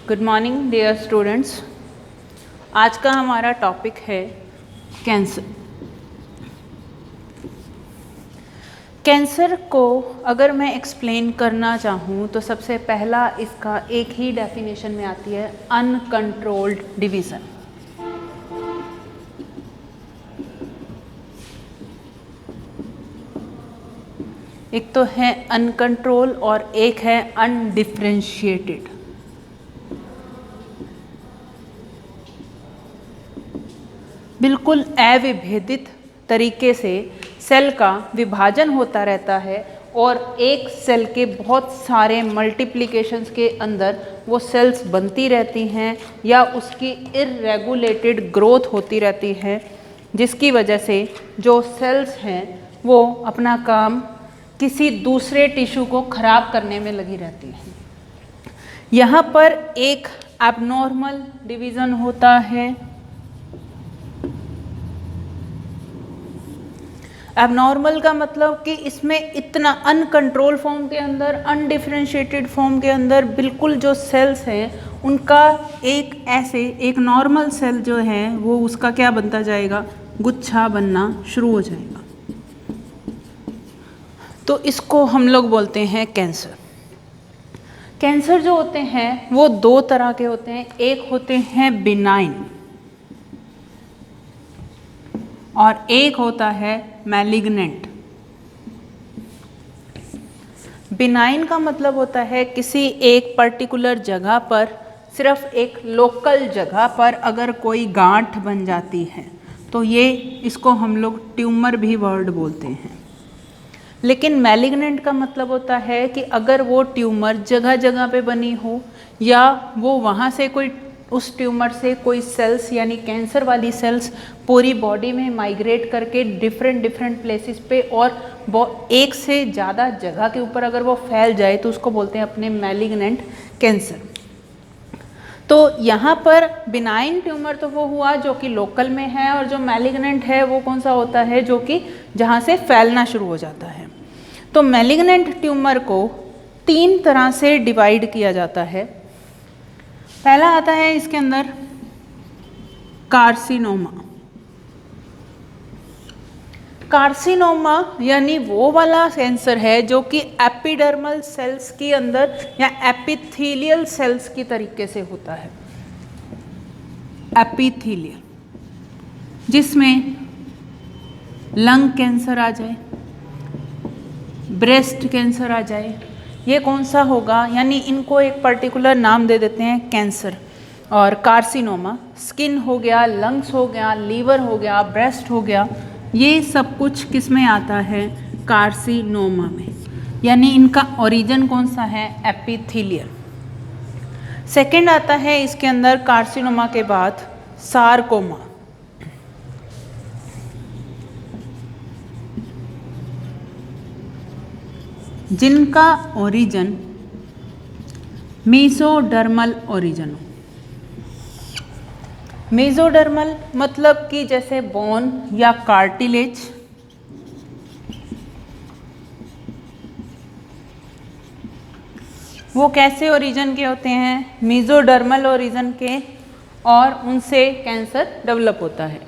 Good morning dear students. आज का हमारा टॉपिक है कैंसर। कैंसर को अगर मैं एक्सप्लेन करना चाहूँ तो सबसे पहला इसका एक ही डेफिनेशन में आती है, अनकंट्रोल्ड डिवीज़न। एक तो है अनकंट्रोल और एक है अनडिफरेंशिएटेड। बिल्कुल अविभेदित तरीके से सेल का विभाजन होता रहता है और एक सेल के बहुत सारे मल्टीप्लिकेशंस के अंदर वो सेल्स बनती रहती हैं या उसकी इररेगुलेटेड ग्रोथ होती रहती है, जिसकी वजह से जो सेल्स हैं वो अपना काम किसी दूसरे टिश्यू को खराब करने में लगी रहती हैं। यहाँ पर एक एबनॉर्मल डिवीज़न होता है। एबनॉर्मल का मतलब कि इसमें इतना अनकंट्रोल फॉर्म के अंदर, अनडिफरेंशिएटेड फॉर्म के अंदर बिल्कुल जो सेल्स हैं उनका एक नॉर्मल सेल जो है वो उसका क्या बनता जाएगा, गुच्छा बनना शुरू हो जाएगा। तो इसको हम लोग बोलते हैं कैंसर। कैंसर जो होते हैं वो दो तरह के होते हैं, एक होते हैं बिनाइन और एक होता है मैलिग्नेंट। बिनाइन का मतलब होता है किसी एक पर्टिकुलर जगह पर, सिर्फ एक लोकल जगह पर अगर कोई गांठ बन जाती है तो इसको हम लोग ट्यूमर भी वर्ड बोलते हैं। लेकिन मैलिग्नेंट का मतलब होता है कि अगर वो ट्यूमर जगह जगह पे बनी हो या वो वहाँ से उस ट्यूमर से कोई सेल्स यानी कैंसर वाली सेल्स पूरी बॉडी में माइग्रेट करके डिफरेंट प्लेसेस पे और एक से ज़्यादा जगह के ऊपर अगर वो फैल जाए तो उसको बोलते हैं अपने मैलिग्नेंट कैंसर। तो यहाँ पर बिनाइन ट्यूमर तो वो हुआ जो कि लोकल में है, और जो मैलिग्नेंट है वो कौन सा होता है, जो कि जहाँ से फैलना शुरू हो जाता है। तो मैलिग्नेंट ट्यूमर को 3 तरह से डिवाइड किया जाता है। पहला आता है इसके अंदर कार्सिनोमा। कार्सिनोमा यानी वो वाला कैंसर है जो कि एपिडर्मल सेल्स के अंदर या एपिथेलियल सेल्स की तरीके से होता है। एपिथेलियल, जिसमें लंग कैंसर आ जाए, ब्रेस्ट कैंसर आ जाए, ये कौन सा होगा, यानी इनको एक पर्टिकुलर नाम दे देते हैं कैंसर। और कार्सिनोमा स्किन हो गया, लंग्स हो गया, लीवर हो गया, ब्रेस्ट हो गया, ये सब कुछ किस में आता है, कार्सिनोमा में। यानी इनका ओरिजिन कौन सा है, एपिथेलियल। सेकंड आता है इसके अंदर कार्सिनोमा के बाद सारकोमा। जिनका ओरिजिन मेसोडर्मल ओरिजिन हो। मेसोडर्मल मतलब कि जैसे बोन या कार्टिलेज, वो कैसे ओरिजिन के होते हैं, मेसोडर्मल ओरिजिन के, और उनसे कैंसर डेवलप होता है।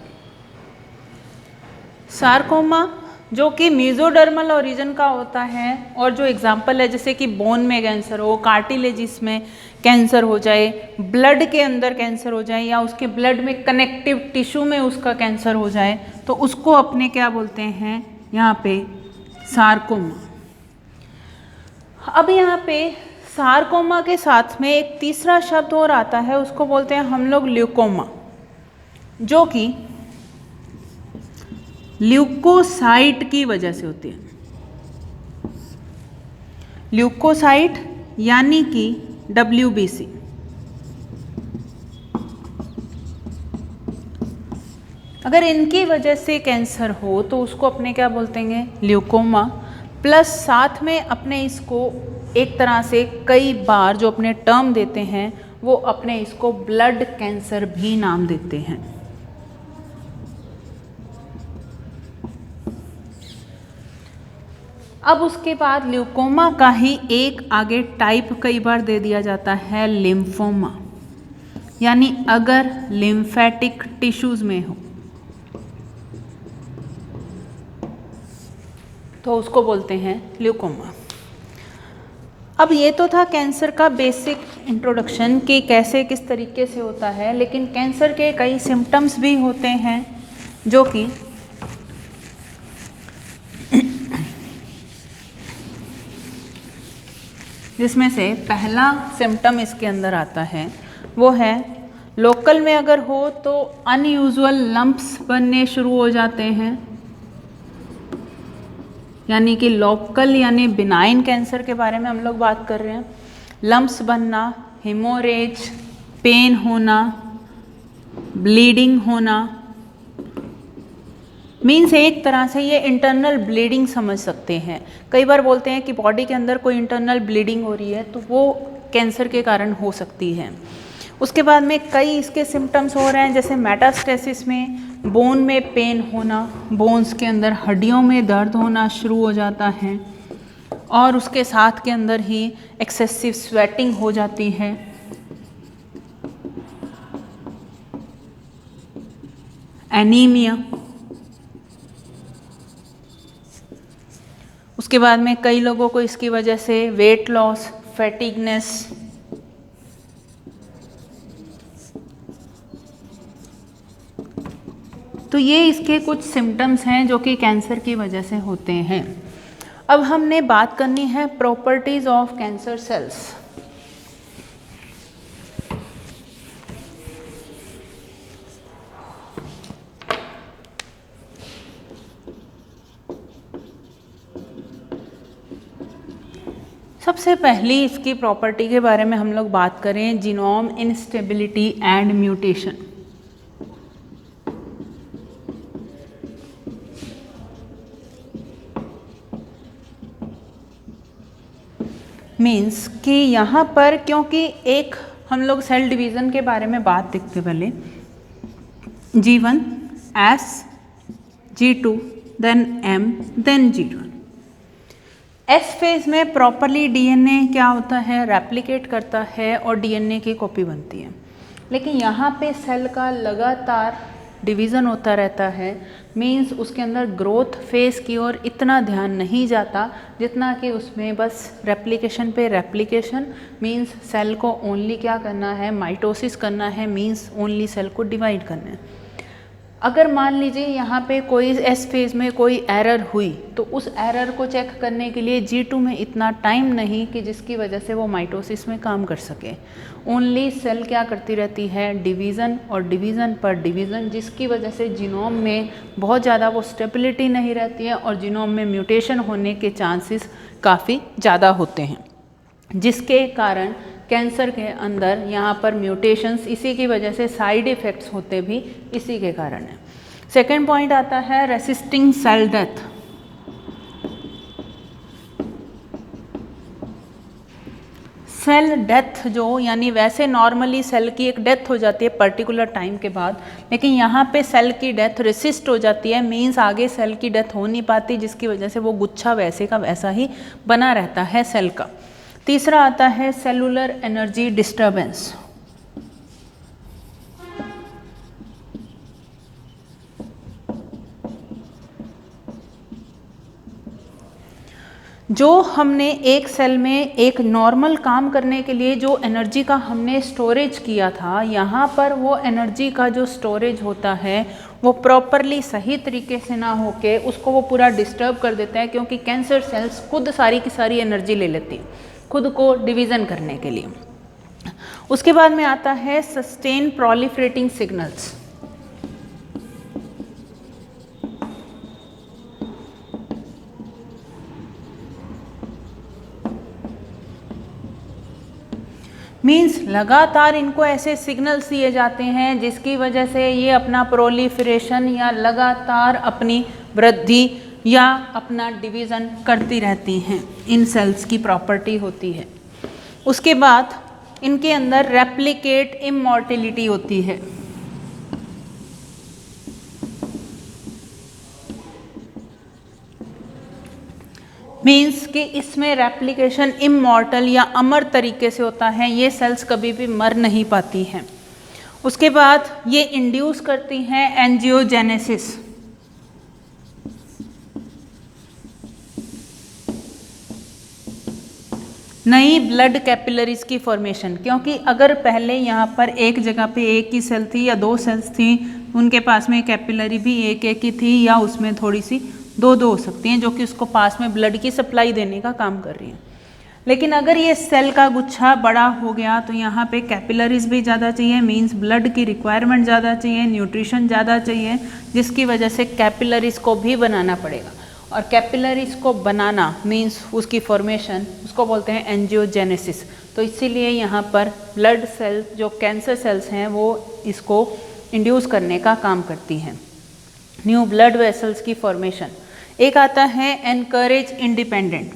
सारकोमा जो कि मेसोडर्मल ओरिजिन का होता है, और जो एग्जाम्पल है जैसे कि बोन में कैंसर हो, कार्टिलेजिस में कैंसर हो जाए, ब्लड के अंदर कैंसर हो जाए, या उसके ब्लड में कनेक्टिव टिश्यू में उसका कैंसर हो जाए, तो उसको अपने क्या बोलते हैं यहाँ पे, सारकोमा। अब यहाँ पे सारकोमा के साथ में एक तीसरा शब्द और आता है, उसको बोलते हैं हम लोग ल्यूकोमा, जो कि ल्यूकोसाइट की वजह से होती है। ल्यूकोसाइट यानी कि WBC। अगर इनकी वजह से कैंसर हो तो उसको अपने क्या बोलते हैं, ल्यूकोमा। प्लस साथ में अपने इसको एक तरह से कई बार जो अपने टर्म देते हैं वो अपने इसको ब्लड कैंसर भी नाम देते हैं। अब उसके बाद ल्यूकोमा का ही एक आगे टाइप कई बार दे दिया जाता है, लिम्फोमा। यानी अगर लिम्फेटिक टिश्यूज में हो तो उसको बोलते हैं ल्यूकोमा। अब ये तो था कैंसर का बेसिक इंट्रोडक्शन कि कैसे किस तरीके से होता है, लेकिन कैंसर के कई सिम्टम्स भी होते हैं जो कि जिसमें से पहला सिम्टम इसके अंदर आता है वो है लोकल में अगर हो तो अनयूजुअल लंप्स बनने शुरू हो जाते हैं, यानी कि लोकल यानी बिनाइन कैंसर के बारे में हम लोग बात कर रहे हैं। लंप्स बनना, हेमोरेज, पेन होना, ब्लीडिंग होना, मीन्स एक तरह से ये इंटरनल ब्लीडिंग समझ सकते हैं। कई बार बोलते हैं कि बॉडी के अंदर कोई इंटरनल ब्लीडिंग हो रही है तो वो कैंसर के कारण हो सकती है। उसके बाद में कई इसके सिम्टम्स हो रहे हैं, जैसे मेटास्टेसिस में बोन में पेन होना, बोन्स के अंदर हड्डियों में दर्द होना शुरू हो जाता है और उसके साथ के अंदर ही एक्सेसिव स्वेटिंग हो जाती है। एनीमिया, उसके बाद में कई लोगों को इसकी वजह से वेट लॉस, फैटिगनेस, तो ये इसके कुछ सिम्टम्स हैं जो कि कैंसर की वजह से होते हैं। अब हमने बात करनी है प्रॉपर्टीज ऑफ कैंसर सेल्स। सबसे पहली इसकी प्रॉपर्टी के बारे में हम लोग बात करें, genome instability and mutation. Means कि यहाँ पर क्योंकि एक हम लोग सेल डिवीज़न के बारे में बात देखते पहले, G1 S, G2 then M then G1। S phase में प्रॉपरली डीएनए क्या होता है, रेप्लिकेट करता है और डीएनए की कॉपी बनती है। लेकिन यहाँ पे सेल का लगातार डिवीज़न होता रहता है, मीन्स उसके अंदर ग्रोथ फेज की ओर इतना ध्यान नहीं जाता जितना कि उसमें बस रेप्लिकेशन पे रेप्लिकेशन, मीन्स सेल को ओनली क्या करना है, माइटोसिस करना है, मीन्स ओनली सेल को डिवाइड करना है। अगर मान लीजिए यहाँ पे कोई एस फेज में कोई एरर हुई तो उस एरर को चेक करने के लिए G2 में इतना टाइम नहीं कि जिसकी वजह से वो माइटोसिस में काम कर सके। ओनली सेल क्या करती रहती है, डिवीज़न और डिवीज़न पर डिवीज़न, जिसकी वजह से जीनोम में बहुत ज़्यादा वो स्टेबिलिटी नहीं रहती है और जीनोम में म्यूटेशन होने के चांसेस काफ़ी ज़्यादा होते हैं, जिसके कारण कैंसर के अंदर यहाँ पर म्यूटेशंस, इसी की वजह से साइड इफ़ेक्ट्स होते भी इसी के कारण है। सेकेंड पॉइंट आता है resisting cell death. Cell death जो, यानी वैसे नॉर्मली सेल की एक डेथ हो जाती है पर्टिकुलर टाइम के बाद, लेकिन यहाँ पे सेल की डेथ रेसिस्ट हो जाती है, मीन्स आगे सेल की डेथ हो नहीं पाती, जिसकी वजह से वो गुच्छा वैसे का वैसा ही बना रहता है सेल का। तीसरा आता है सेलुलर एनर्जी डिस्टर्बेंस। जो हमने एक सेल में एक नॉर्मल काम करने के लिए जो एनर्जी का हमने स्टोरेज किया था, यहाँ पर वो एनर्जी का जो स्टोरेज होता है वो प्रॉपरली सही तरीके से ना होके उसको वो पूरा डिस्टर्ब कर देता है, क्योंकि कैंसर सेल्स खुद सारी की सारी एनर्जी ले लेती है खुद को डिवीज़न करने के लिए। उसके बाद में आता है सस्टेन प्रोलिफरेटिंग सिग्नल्स। मीन्स लगातार इनको ऐसे सिग्नल्स दिए जाते हैं जिसकी वजह से ये अपना प्रोलिफरेशन या लगातार अपनी वृद्धि या अपना डिवीज़न करती रहती हैं। इन सेल्स की प्रॉपर्टी होती है। उसके बाद इनके अंदर रेप्लिकेट इमॉर्टिलिटी होती है। मीन्स कि इसमें रेप्लिकेशन इमॉर्टल या अमर तरीके से होता है, ये सेल्स कभी भी मर नहीं पाती हैं। उसके बाद ये इंड्यूस करती हैं एंजियोजेनेसिस, नई ब्लड कैपिलरीज की फॉर्मेशन। क्योंकि अगर पहले यहाँ पर एक जगह पे एक ही सेल थी या दो सेल्स थी, उनके पास में कैपिलरी भी एक एक ही थी या उसमें थोड़ी सी दो दो हो सकती हैं जो कि उसको पास में ब्लड की सप्लाई देने का काम कर रही हैं। लेकिन अगर ये सेल का गुच्छा बड़ा हो गया तो यहाँ पे कैपिलरीज भी ज़्यादा चाहिए, मींस ब्लड की रिक्वायरमेंट ज़्यादा चाहिए, न्यूट्रिशन ज़्यादा चाहिए, जिसकी वजह से कैपिलरीज को भी बनाना पड़ेगा। और कैपिलरीज को बनाना मींस उसकी फॉर्मेशन, उसको बोलते हैं एंजियोजेनेसिस। तो इसीलिए यहाँ पर ब्लड सेल जो कैंसर सेल्स हैं वो इसको इंड्यूस करने का काम करती हैं। न्यू ब्लड वेसल्स की फॉर्मेशन। एक आता है एनकरेज इंडिपेंडेंट,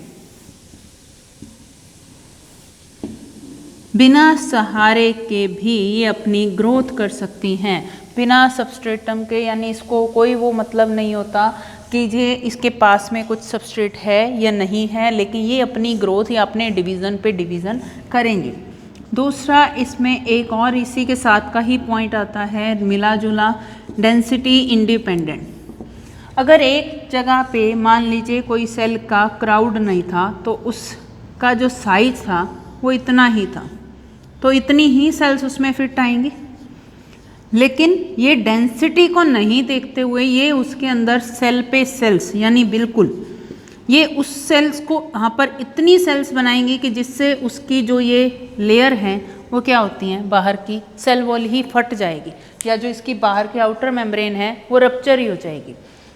बिना सहारे के भी ये अपनी ग्रोथ कर सकती हैं, बिना सबस्ट्रेटम के, यानी इसको कोई वो मतलब नहीं होता कि ये इसके पास में कुछ सबस्ट्रेट है या नहीं है, लेकिन ये अपनी ग्रोथ या अपने डिवीज़न पे डिवीज़न करेंगे। दूसरा इसमें एक और इसी के साथ का ही पॉइंट आता है मिला जुला, डेंसिटी इंडिपेंडेंट। अगर एक जगह पे मान लीजिए कोई सेल का क्राउड नहीं था तो उसका जो साइज था वो इतना ही था, तो इतनी ही सेल्स उसमें फिट आएंगी। लेकिन ये डेंसिटी को नहीं देखते हुए ये उसके अंदर सेल पे सेल्स, यानी बिल्कुल ये उस सेल्स को यहाँ पर इतनी सेल्स बनाएंगी कि जिससे उसकी जो ये लेयर हैं वो क्या होती हैं, बाहर की सेल वॉल ही फट जाएगी, या जो इसकी बाहर की आउटर मेम्ब्रेन है वो रप्चर ही हो जाएगी।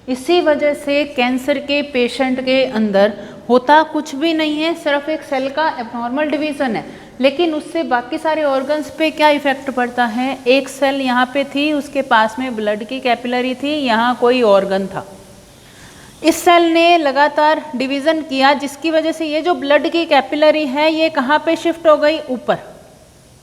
इसी वजह से कैंसर के पेशेंट के अंदर होता कुछ भी नहीं है, सिर्फ एक सेल का एबनॉर्मल डिवीज़न है, लेकिन उससे बाकी सारे ऑर्गन्स पे क्या इफेक्ट पड़ता है। एक सेल यहाँ पे थी, उसके पास में ब्लड की कैपिलरी थी, यहाँ कोई ऑर्गन था, इस सेल ने लगातार डिवीज़न किया, जिसकी वजह से ये जो ब्लड की कैपिलरी है ये कहाँ पे शिफ्ट हो गई, ऊपर।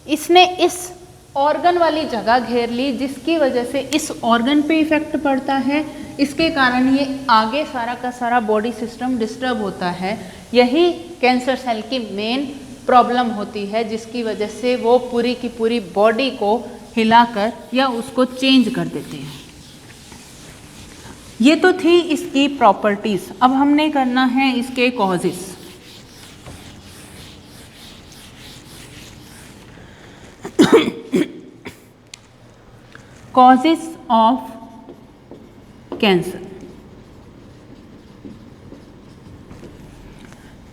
इसने इस ऑर्गन वाली जगह घेर ली, जिसकी वजह से इस ऑर्गन पे इफेक्ट पड़ता है। इसके कारण ये आगे सारा का सारा बॉडी सिस्टम डिस्टर्ब होता है। यही कैंसर सेल की मेन प्रॉब्लम होती है, जिसकी वजह से वो पूरी की पूरी बॉडी को हिलाकर या उसको चेंज कर देते हैं। ये तो थी इसकी प्रॉपर्टीज। अब हमने करना है इसके causes. Causes of cancer.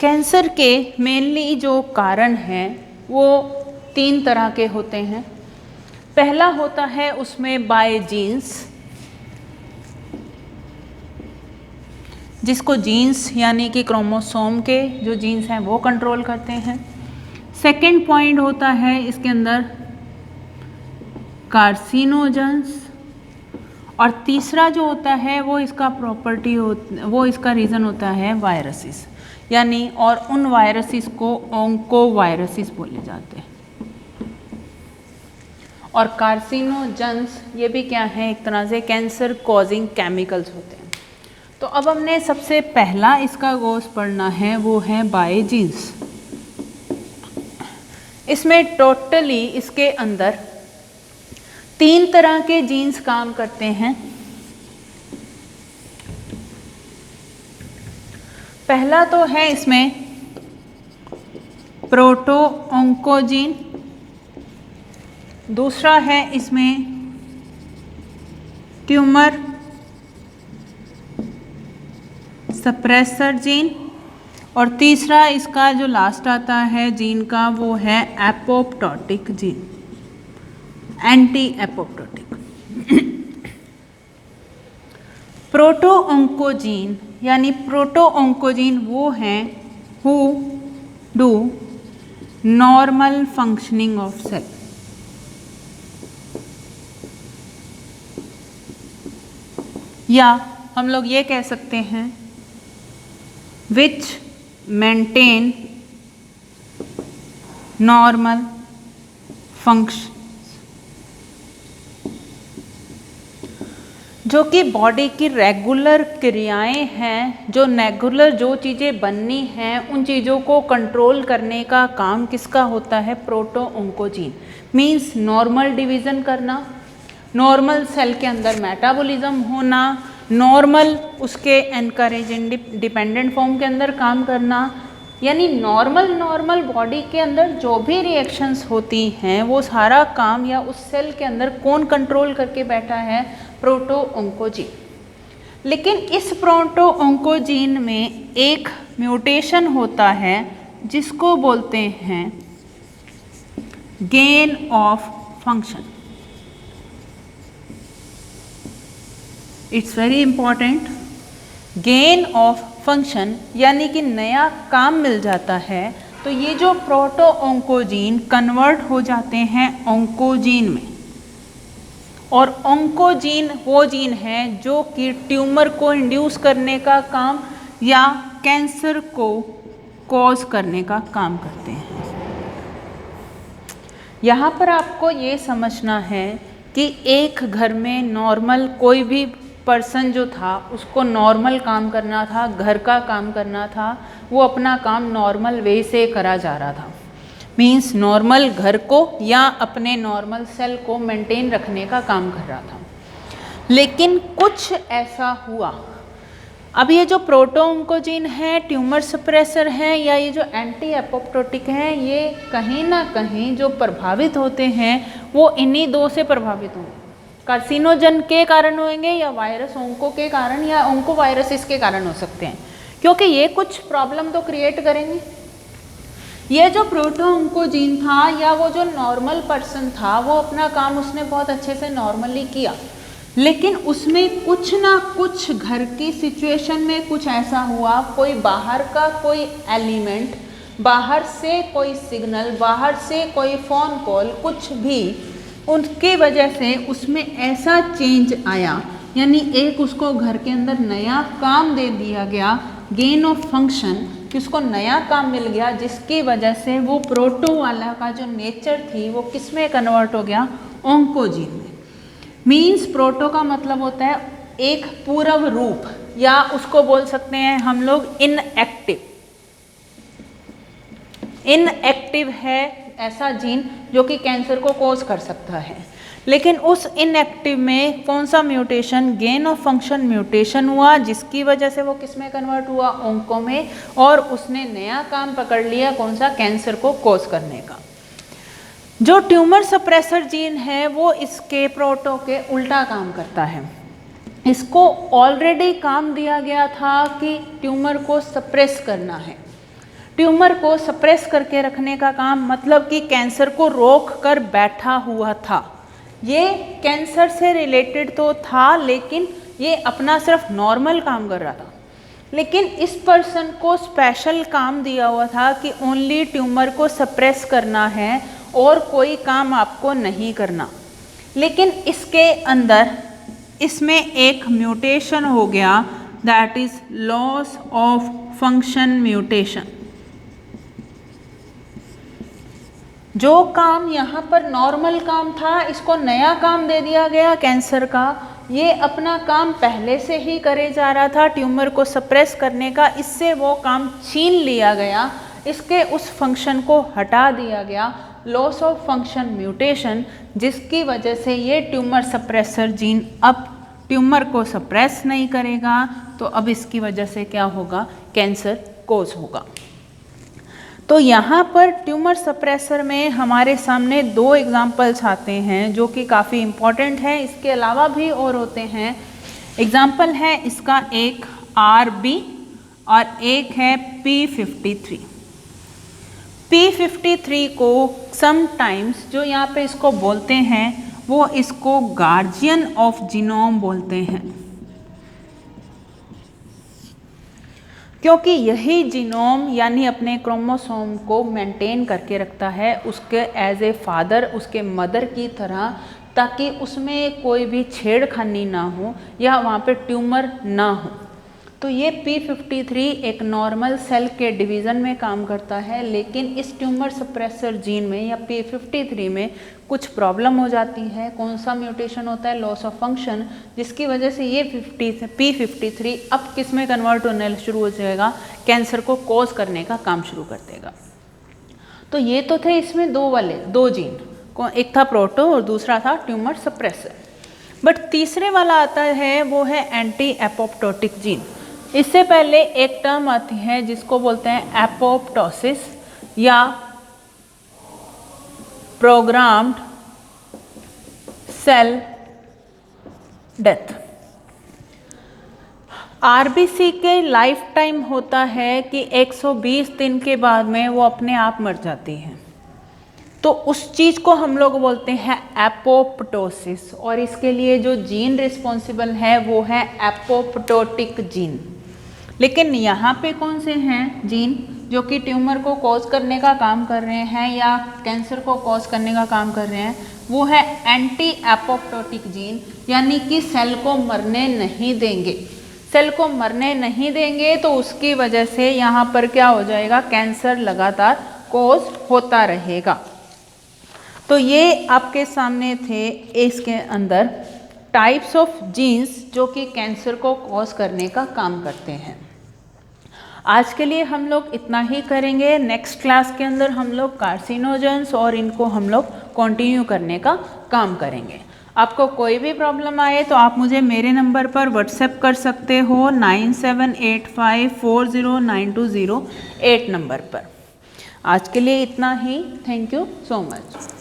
Cancer के मेनली जो कारण हैं वो 3 तरह के होते हैं। पहला होता है उसमें बाय जीन्स, जिसको जीन्स यानी कि क्रोमोसोम के जो जीन्स हैं वो कंट्रोल करते हैं। सेकंड पॉइंट होता है इसके अंदर कार्सिनोजेंस, और तीसरा जो होता है वो इसका वो इसका रीज़न होता है वायरसेस, यानी और उन वायरसेस को ऑन्कोवायरसेस बोले जाते हैं। और कार्सिनोजेंस ये भी क्या है, एक तरह से कैंसर कॉजिंग केमिकल्स होते हैं। तो अब हमने सबसे पहला इसका कोर्स पढ़ना है वो है बाय जीन्स। इसमें टोटली इसके अंदर 3 तरह के जीन्स काम करते हैं। पहला तो है इसमें प्रोटो ऑन्कोजीन, दूसरा है इसमें ट्यूमर सप्रेसर जीन, और तीसरा इसका जो लास्ट आता है जीन का वो है apoptotic gene, anti apoptotic. Proto oncogene यानी प्रोटो ऑन्कोजीन वो हैं who do normal functioning of cell. या हम लोग ये कह सकते हैं विच मेंटेन नॉर्मल फंक्शन। जो कि बॉडी की रेगुलर क्रियाएं हैं, जो रेगुलर जो चीज़ें बननी हैं उन चीज़ों को कंट्रोल करने का काम किसका होता है? Proto oncogene. Means normal division करना, नॉर्मल सेल के अंदर मेटाबॉलिज्म होना, नॉर्मल उसके एनकरेज डिपेंडेंट फॉर्म के अंदर काम करना, यानी नॉर्मल बॉडी के अंदर जो भी रिएक्शंस होती हैं वो सारा काम या उस सेल के अंदर कौन कंट्रोल करके बैठा है? Proto oncogene. लेकिन इस प्रोटो ऑन्कोजीन में एक म्यूटेशन होता है जिसको बोलते हैं gain of function. It's very important. Gain of function यानी कि नया काम मिल जाता है, तो ये जो प्रोटो ऑन्कोजीन कन्वर्ट हो जाते हैं ऑन्कोजीन में, और ऑन्कोजीन वो जीन है जो कि ट्यूमर को इंड्यूस करने का काम या कैंसर को कॉज करने का काम करते हैं। यहाँ पर आपको ये समझना है कि एक घर में नॉर्मल कोई भी पर्सन जो था उसको नॉर्मल काम करना था, घर का काम करना था, वो अपना काम नॉर्मल वे से करा जा रहा था। मीन्स नॉर्मल घर को या अपने नॉर्मल सेल को मेंटेन रखने का काम कर रहा था। लेकिन कुछ ऐसा हुआ, अब ये जो प्रोटो ऑन्कोजीन है, ट्यूमर सप्रेसर है, या ये जो एंटी एपोप्टोटिक हैं, ये कहीं ना कहीं जो प्रभावित होते हैं वो इन्हीं दो से प्रभावित होंगे। कार्सिनोजन के कारण होंगे या वायरस ओंको के कारण या ओंको वायरसिस के कारण हो सकते हैं, क्योंकि ये कुछ प्रॉब्लम तो क्रिएट करेंगे। ये जो प्रोटो ऑन्कोजीन था या वो जो नॉर्मल पर्सन था वो अपना काम उसने बहुत अच्छे से नॉर्मली किया, लेकिन उसमें कुछ ना कुछ घर की सिचुएशन में कुछ ऐसा हुआ, कोई बाहर का कोई एलिमेंट, बाहर से कोई सिग्नल, बाहर से कोई फ़ोन कॉल, कुछ भी उनकी वजह से उसमें ऐसा चेंज आया, यानी एक उसको घर के अंदर नया काम दे दिया गया, गेन ऑफ फंक्शन, कि उसको नया काम मिल गया, जिसकी वजह से वो प्रोटो वाला का जो नेचर थी वो किस में कन्वर्ट हो गया? ऑन्कोजीन में। मीन्स प्रोटो का मतलब होता है एक पूर्व रूप, या उसको बोल सकते हैं हम लोग इनएक्टिव। इनएक्टिव है ऐसा जीन जो कि कैंसर को कॉज कर सकता है, लेकिन उस इनएक्टिव में कौन सा mutation? Gain of function mutation हुआ, जिसकी वजह से वो किस में कन्वर्ट हुआ? ऑन्को में, और उसने नया काम पकड़ लिया, कौन सा? कैंसर को कॉज करने का। जो ट्यूमर सप्रेसर जीन है वो इसके प्रोटो के उल्टा काम करता है। इसको ऑलरेडी काम दिया गया था कि ट्यूमर को सप्रेस करना है, ट्यूमर को सप्रेस करके रखने का काम, मतलब कि कैंसर को रोक कर बैठा हुआ था। ये कैंसर से रिलेटेड तो था, लेकिन ये अपना सिर्फ नॉर्मल काम कर रहा था। लेकिन इस पर्सन को स्पेशल काम दिया हुआ था कि ओनली ट्यूमर को सप्रेस करना है और कोई काम आपको नहीं करना। लेकिन इसके अंदर इसमें एक म्यूटेशन हो गया, that is loss of function mutation. जो काम यहाँ पर नॉर्मल काम था, इसको नया काम दे दिया गया कैंसर का। ये अपना काम पहले से ही करे जा रहा था ट्यूमर को सप्रेस करने का, इससे वो काम छीन लिया गया, इसके उस फंक्शन को हटा दिया गया, लॉस ऑफ फंक्शन म्यूटेशन, जिसकी वजह से ये ट्यूमर सप्रेसर जीन अब ट्यूमर को सप्रेस नहीं करेगा, तो अब इसकी वजह से क्या होगा? कैंसर कोज होगा। तो यहाँ पर ट्यूमर सप्रेसर में हमारे सामने दो एग्जाम्पल्स आते हैं जो कि काफ़ी इम्पॉर्टेंट है। इसके अलावा भी और होते हैं। एग्जाम्पल है इसका एक RB और एक है P53। P53 को समटाइम्स जो यहाँ पे इसको बोलते हैं वो इसको गार्जियन ऑफ जीनोम बोलते हैं, क्योंकि यही जीनोम यानी अपने क्रोमोसोम को मेंटेन करके रखता है उसके एज ए फादर, उसके मदर की तरह, ताकि उसमें कोई भी छेड़खानी ना हो या वहाँ पे ट्यूमर ना हो। तो ये P53 एक नॉर्मल सेल के डिवीज़न में काम करता है, लेकिन इस ट्यूमर सप्रेसर जीन में या P53 में कुछ प्रॉब्लम हो जाती है। कौन सा म्यूटेशन होता है? लॉस ऑफ फंक्शन, जिसकी वजह से ये P53 अब किस में कन्वर्ट होने शुरू हो जाएगा? कैंसर को कॉज करने का काम शुरू कर देगा। तो ये तो थे इसमें दो जीन, एक था प्रोटो और दूसरा था ट्यूमर सप्रेसर। बट तीसरे वाला आता है, वो है एंटी एपोप्टोटिक जीन। इससे पहले एक टर्म आती है जिसको बोलते हैं एपोप्टोसिस या प्रोग्राम्ड सेल डेथ। आरबीसी के लाइफ टाइम होता है कि 120 दिन के बाद में वो अपने आप मर जाती है, तो उस चीज़ को हम लोग बोलते हैं एपोप्टोसिस। और इसके लिए जो जीन रिस्पॉन्सिबल है वो है एपोप्टोटिक जीन। लेकिन यहाँ पे कौन से हैं जीन जो कि ट्यूमर को कॉज करने का काम कर रहे हैं या कैंसर को कॉज करने का काम कर रहे हैं? वो है एंटी एपोप्टोटिक जीन, यानी कि सेल को मरने नहीं देंगे। सेल को मरने नहीं देंगे तो उसकी वजह से यहाँ पर क्या हो जाएगा? कैंसर लगातार कॉज होता रहेगा। तो ये आपके सामने थे इसके अंदर टाइप्स ऑफ जीन्स जो कि कैंसर को कॉज करने का काम करते हैं। आज के लिए हम लोग इतना ही करेंगे। नेक्स्ट क्लास के अंदर हम लोग कार्सिनोजेंस और इनको हम लोग कंटिन्यू करने का काम करेंगे। आपको कोई भी प्रॉब्लम आए तो आप मुझे मेरे नंबर पर व्हाट्सएप कर सकते हो 9785409208 नंबर पर। आज के लिए इतना ही। Thank you so much.